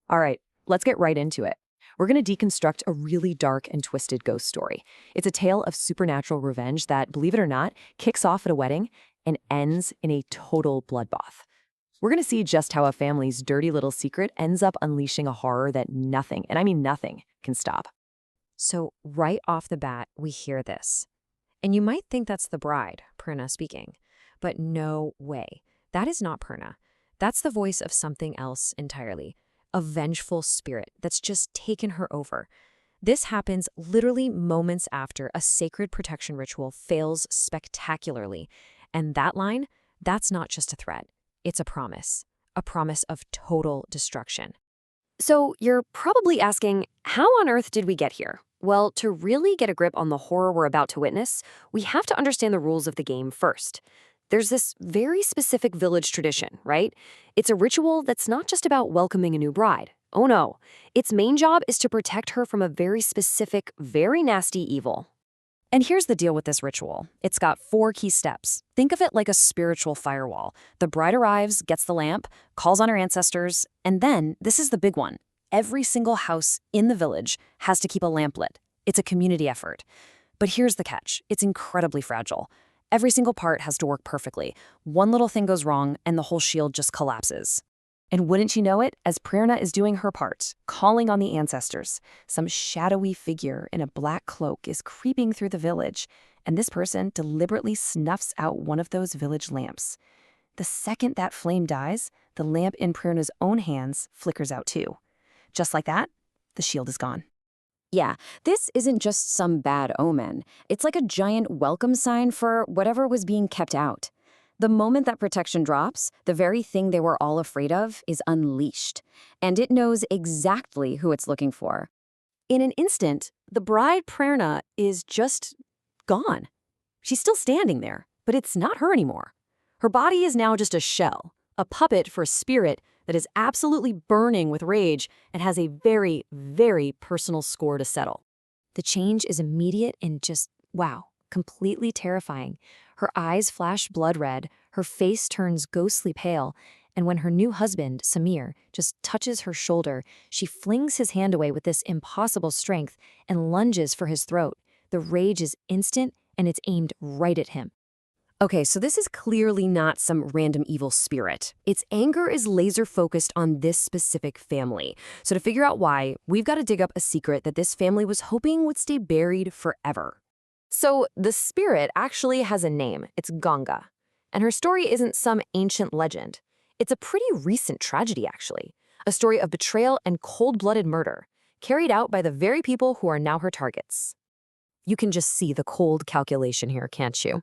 All right, let's get right into it. We're going to deconstruct a really dark and twisted ghost story. It's a tale of supernatural revenge that, believe it or not, kicks off at a wedding and ends in a total bloodbath. We're going to see just how a family's dirty little secret ends up unleashing a horror that nothing, and I mean nothing, can stop. So, right off the bat, we hear this. And you might think that's the bride, Purna speaking. But no way. That is not Purna. That's the voice of something else entirely. A vengeful spirit that's just taken her over. This happens literally moments after a sacred protection ritual fails spectacularly. And that line, that's not just a threat. It's a promise. A promise of total destruction. So you're probably asking, how on earth did we get here? Well, to really get a grip on the horror we're about to witness, we have to understand the rules of the game first. There's this very specific village tradition, right? It's a ritual that's not just about welcoming a new bride. Oh no. Its main job is to protect her from a very specific, very nasty evil. And here's the deal with this ritual. It's got 4 key steps. Think of it like a spiritual firewall. The bride arrives, gets the lamp, calls on her ancestors, and then, this is the big one, every single house in the village has to keep a lamp lit. It's a community effort. But here's the catch. It's incredibly fragile. Every single part has to work perfectly. One little thing goes wrong, and the whole shield just collapses. And wouldn't you know it, as Prerna is doing her part, calling on the ancestors, some shadowy figure in a black cloak is creeping through the village, and this person deliberately snuffs out one of those village lamps. The second that flame dies, the lamp in Prerna's own hands flickers out too. Just like that, the shield is gone. Yeah, this isn't just some bad omen. It's like a giant welcome sign for whatever was being kept out. The moment that protection drops, the very thing they were all afraid of is unleashed, and it knows exactly who it's looking for. In an instant, the bride Prerna is just gone. She's still standing there, but it's not her anymore. Her body is now just a shell, a puppet for a spirit that is absolutely burning with rage and has a very, very personal score to settle. The change is immediate and just, wow, completely terrifying. Her eyes flash blood red, her face turns ghostly pale, and when her new husband, Samir, just touches her shoulder, she flings his hand away with this impossible strength and lunges for his throat. The rage is instant, and it's aimed right at him. Okay, so this is clearly not some random evil spirit. Its anger is laser-focused on this specific family. So to figure out why, we've got to dig up a secret that this family was hoping would stay buried forever. So the spirit actually has a name. It's Ganga. And her story isn't some ancient legend. It's a pretty recent tragedy, actually. A story of betrayal and cold-blooded murder, carried out by the very people who are now her targets. You can just see the cold calculation here, can't you?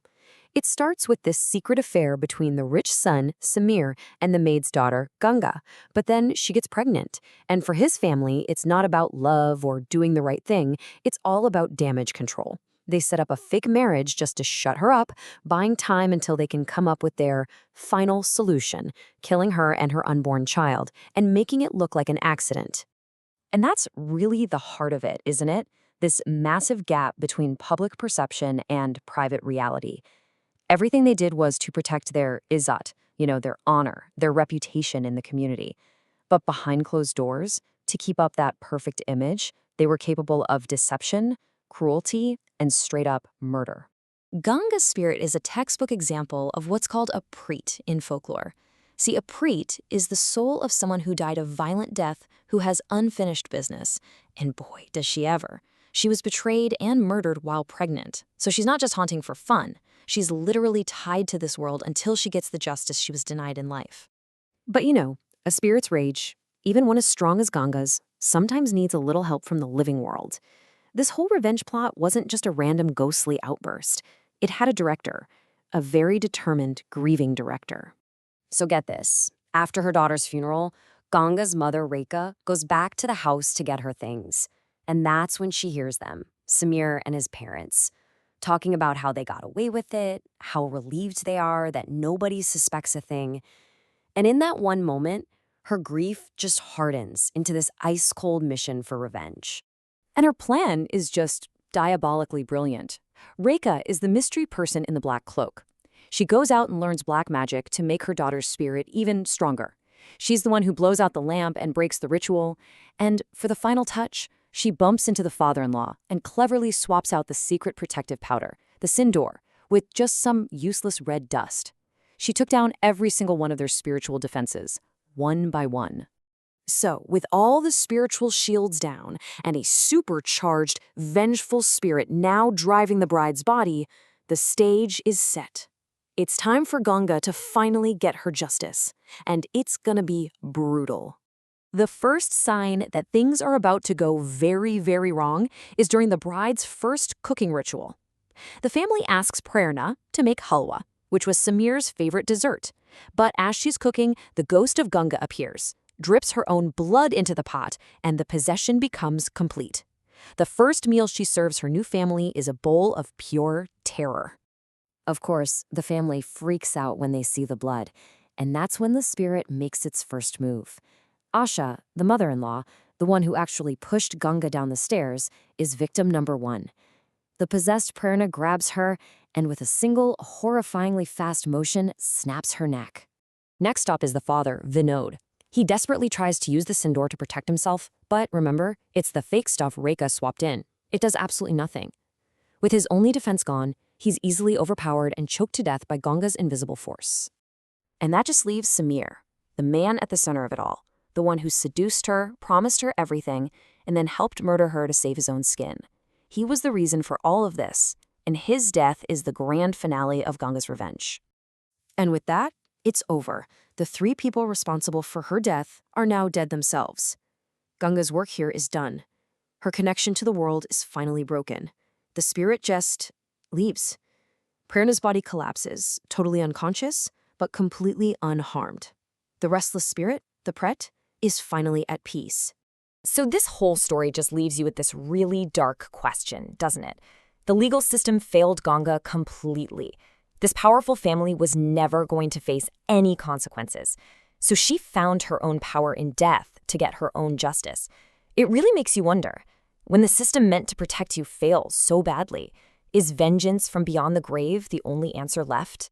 It starts with this secret affair between the rich son, Samir, and the maid's daughter, Ganga. But then she gets pregnant. And for his family, it's not about love or doing the right thing. It's all about damage control. They set up a fake marriage just to shut her up, buying time until they can come up with their final solution, killing her and her unborn child, and making it look like an accident. And that's really the heart of it, isn't it? This massive gap between public perception and private reality. Everything they did was to protect their izzat, their honor, their reputation in the community. But behind closed doors, to keep up that perfect image, they were capable of deception, cruelty, and straight-up murder. Ganga's spirit is a textbook example of what's called a preet in folklore. See, a preet is the soul of someone who died a violent death who has unfinished business. And boy, does she ever. She was betrayed and murdered while pregnant. So she's not just haunting for fun. She's literally tied to this world until she gets the justice she was denied in life. But a spirit's rage, even one as strong as Ganga's, sometimes needs a little help from the living world. This whole revenge plot wasn't just a random ghostly outburst. It had a director, a very determined, grieving director. So get this. After her daughter's funeral, Ganga's mother, Rekha, goes back to the house to get her things. And that's when she hears them, Samir and his parents, talking about how they got away with it, how relieved they are that nobody suspects a thing. And in that one moment, her grief just hardens into this ice-cold mission for revenge. And her plan is just diabolically brilliant. Rekha is the mystery person in the black cloak. She goes out and learns black magic to make her daughter's spirit even stronger. She's the one who blows out the lamp and breaks the ritual. And for the final touch, she bumps into the father-in-law and cleverly swaps out the secret protective powder, the Sindor, with just some useless red dust. She took down every single one of their spiritual defenses, one by one. So, with all the spiritual shields down and a supercharged, vengeful spirit now driving the bride's body, the stage is set. It's time for Ganga to finally get her justice, and it's gonna be brutal. The first sign that things are about to go very, very wrong is during the bride's first cooking ritual. The family asks Prerna to make halwa, which was Samir's favorite dessert. But as she's cooking, the ghost of Ganga appears, drips her own blood into the pot, and the possession becomes complete. The first meal she serves her new family is a bowl of pure terror. Of course, the family freaks out when they see the blood, and that's when the spirit makes its first move. Asha, the mother-in-law, the one who actually pushed Ganga down the stairs, is victim number 1. The possessed Prerna grabs her and with a single, horrifyingly fast motion, snaps her neck. Next up is the father, Vinod. He desperately tries to use the Sindor to protect himself, but remember, it's the fake stuff Rekha swapped in. It does absolutely nothing. With his only defense gone, he's easily overpowered and choked to death by Ganga's invisible force. And that just leaves Samir, the man at the center of it all, the one who seduced her, promised her everything, and then helped murder her to save his own skin. He was the reason for all of this, and his death is the grand finale of Ganga's revenge. And with that, it's over. The 3 people responsible for her death are now dead themselves. Ganga's work here is done. Her connection to the world is finally broken. The spirit just leaves. Prerna's body collapses, totally unconscious, but completely unharmed. The restless spirit, the Pret, is finally at peace. So this whole story just leaves you with this really dark question, doesn't it? The legal system failed Ganga completely. This powerful family was never going to face any consequences. So she found her own power in death to get her own justice. It really makes you wonder, when the system meant to protect you fails so badly, is vengeance from beyond the grave the only answer left?